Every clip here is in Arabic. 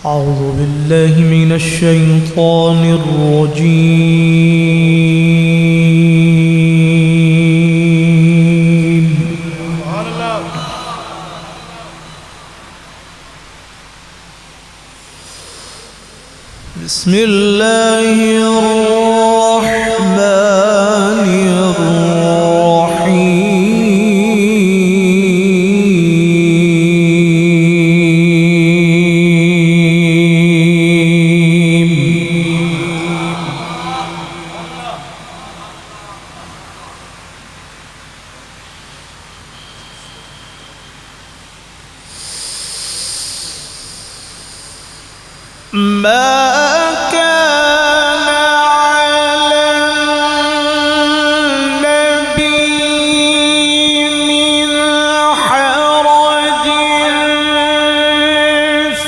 أعوذ بالله من الشيطان الرجيم. بسم الله الرحمن الرحيم. ما كان على النبي من حرج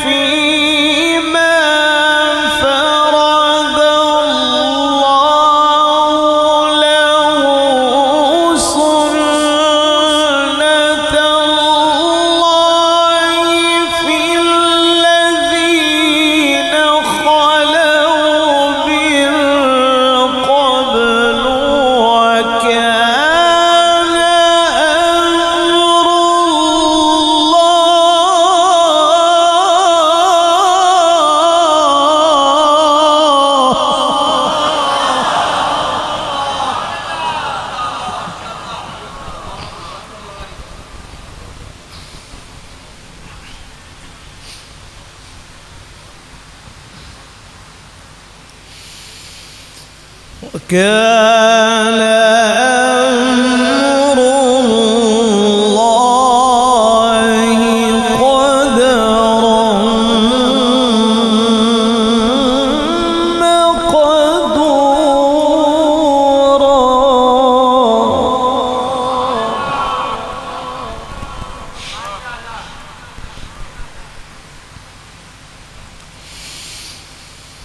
فيما فرض الله له سنة الله في الذين خلوا من قبل وكان أمر الله قدرا مقدورا.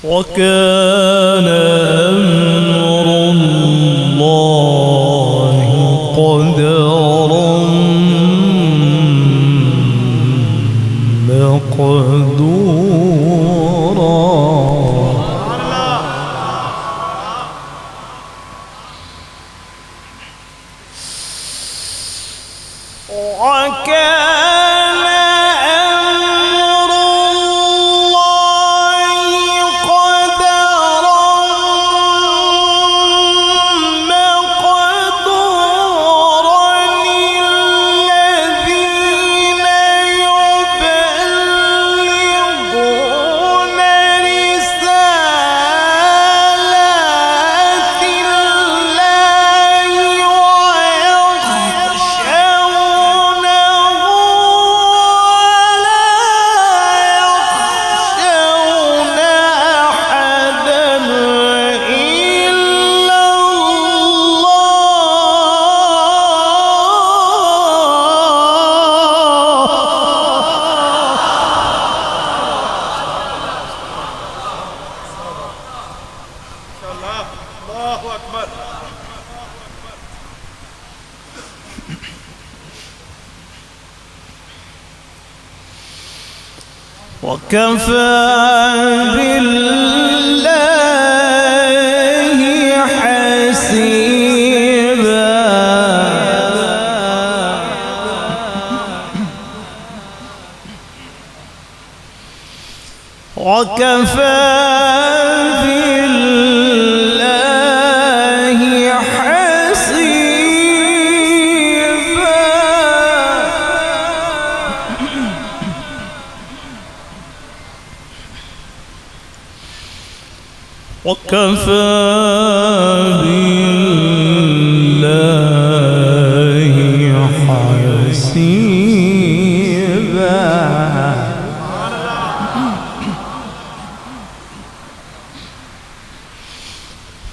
وكان أمر الله قدرا مقدورا. وكان أمر الله قدرا مقدورا. الذين يبلغون رسالات الله ويخشونه ولا يخشون أحدا إلا الله. الله أكبر. وكفى بالله حسيبا. وكفى بالله حسيبا. وكفى بالله حسيبا.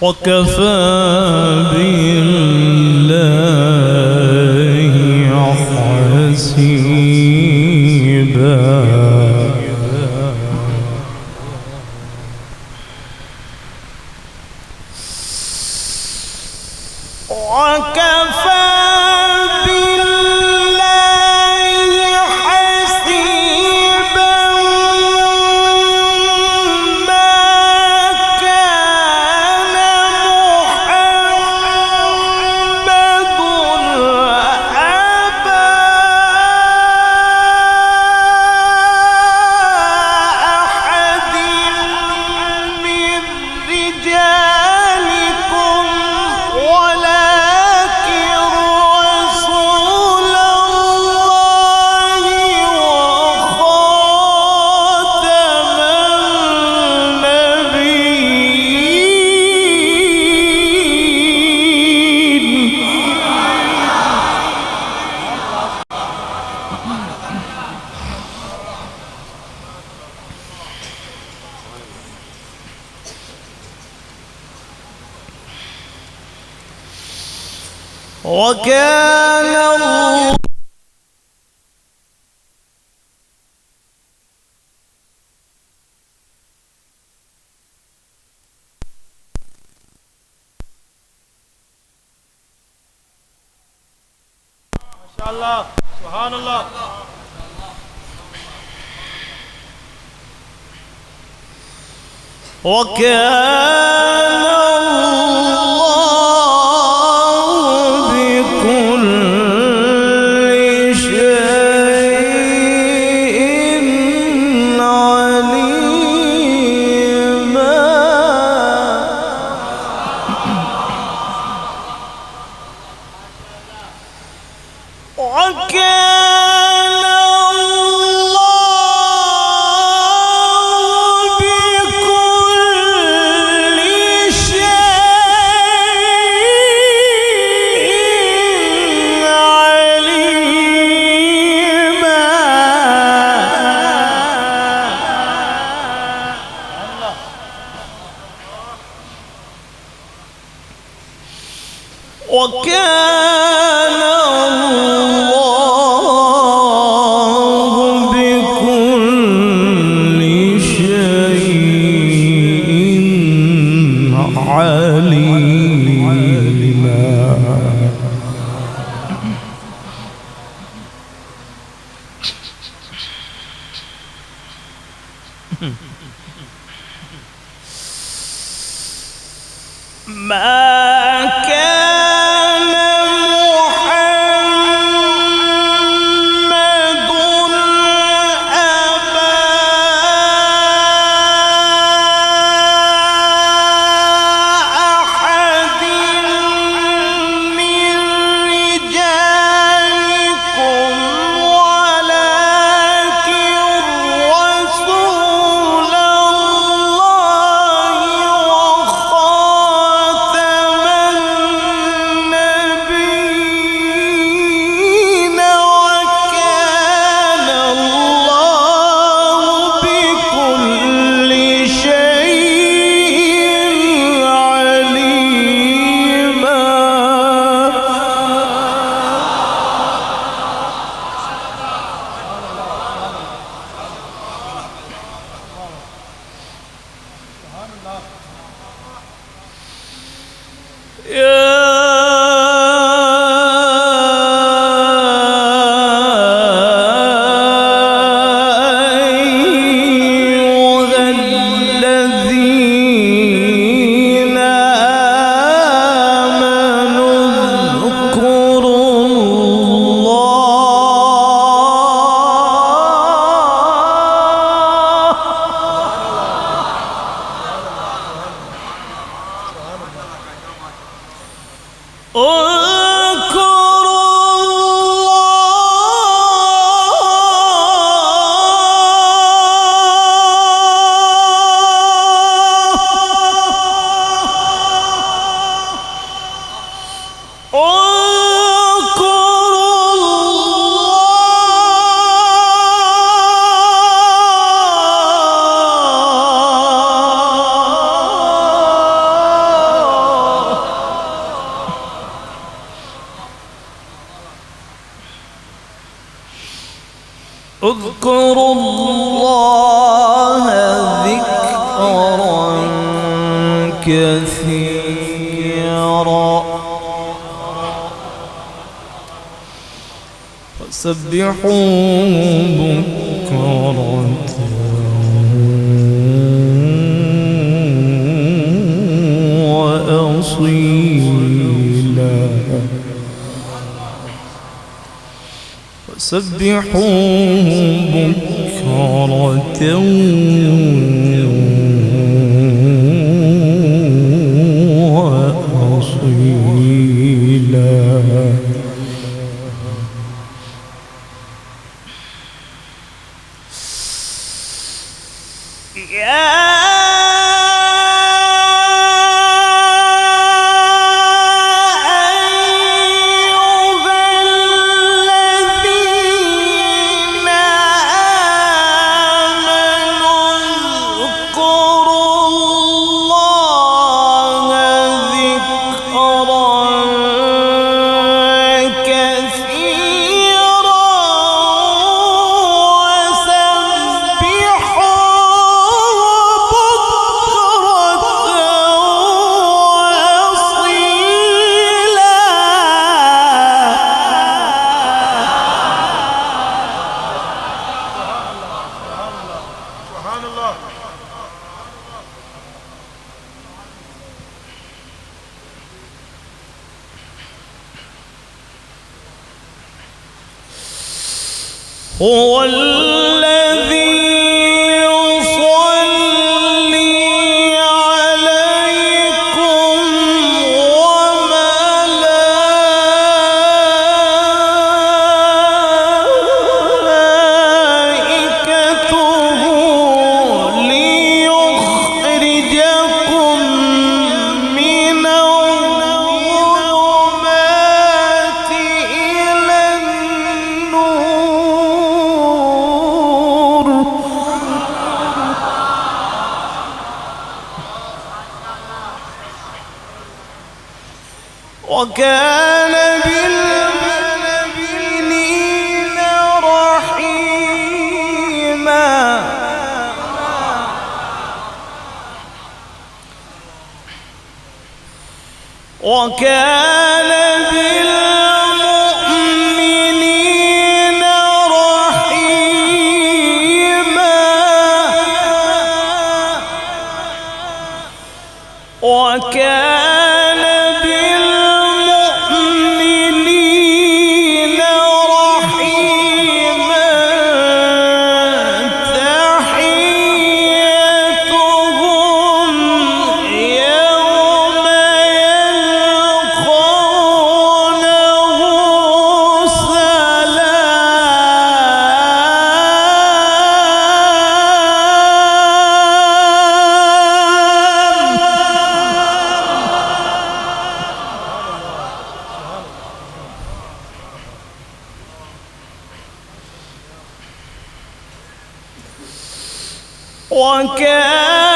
وكفى بالله حسيبا. وكفى بالله حسيبا. وكان الله ما شاء الله سبحان الله وكان الله بكل شيء عليما وكان الله بكل شيء عليما وكان الله بكل شيء عليما ما كان محمد أبا أحد من رجالكم ولكن رسول الله وخاتم النبيين وكان الله بكل شيء عليما يا أيها الذين آمنوا اذكروا اذكروا الله ذكرا كثيرا وسبحوه بكرة وأصيلا وسبحوه بكرة وأصيلا أيها الذين هو الذي يصلي عليكم وملائكته ليخرجكم من الظلمات إلى النور. وكان بالمؤمنين رحيما. وكان بالمؤمنين رحيما. وكان بالمؤمنين رحيما. تحيتهم يوم يلقونه وكان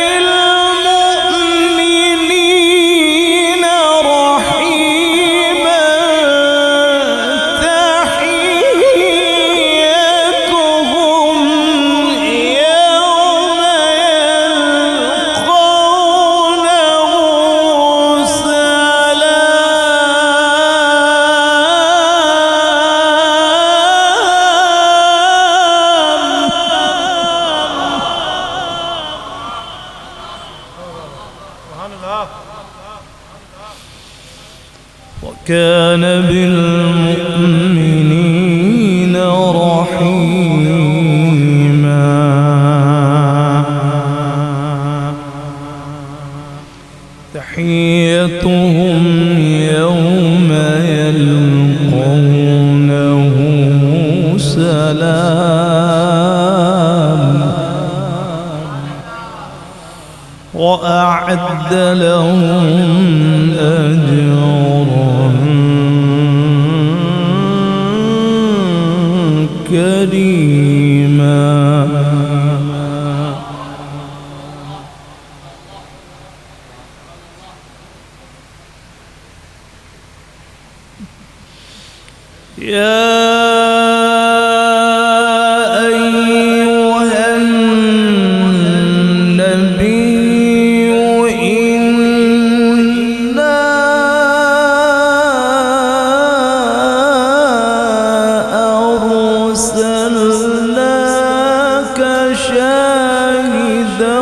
بالمؤمنين رحيما. تحيتهم يوم يلقونه وكان بالمؤمنين رحيما. تحيتهم يوم يلقونه سلام. وأعد لهم أجرا كريما. يا أيها النبي إنا أرسلناك شاهدا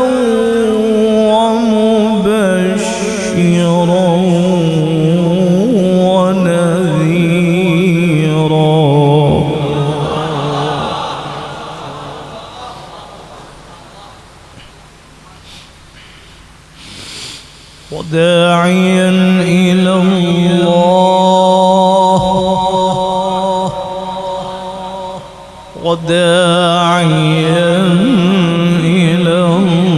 ومبشرا ونذيرا. وداعيا إلى الله. وداعيا إلى الله.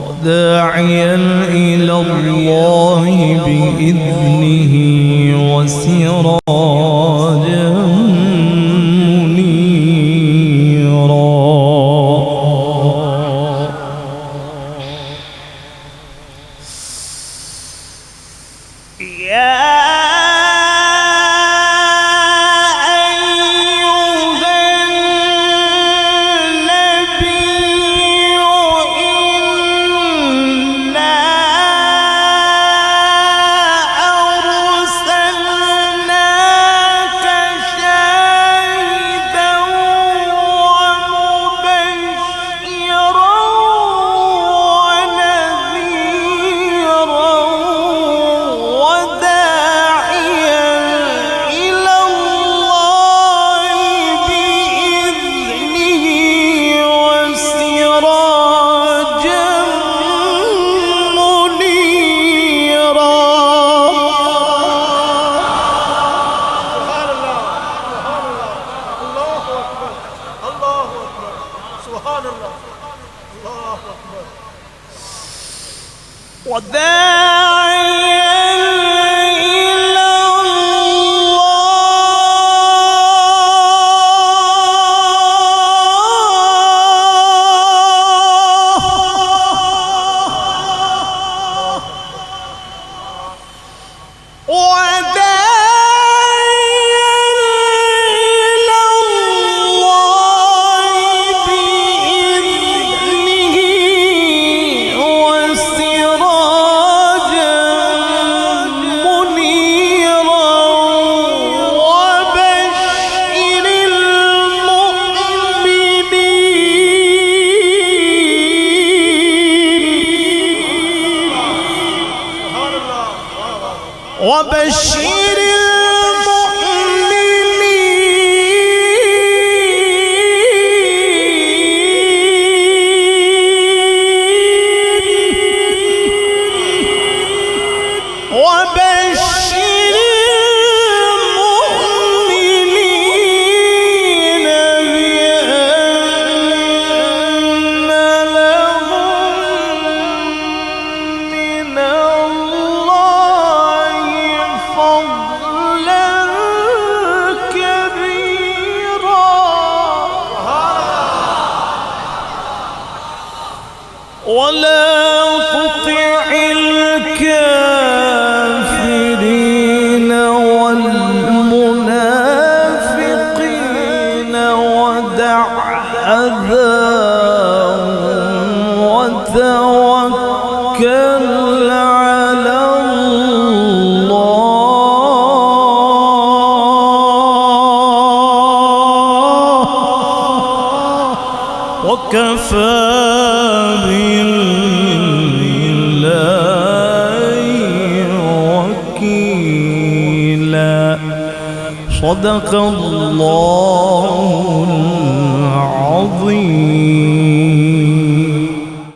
وداعيا إلى الله بإذنه وسراجا منيرا. وبشر ولا تطع الكافرين والمنافقين ودع أذاهم وتوكل على الله وكفى صدق الله العظيم.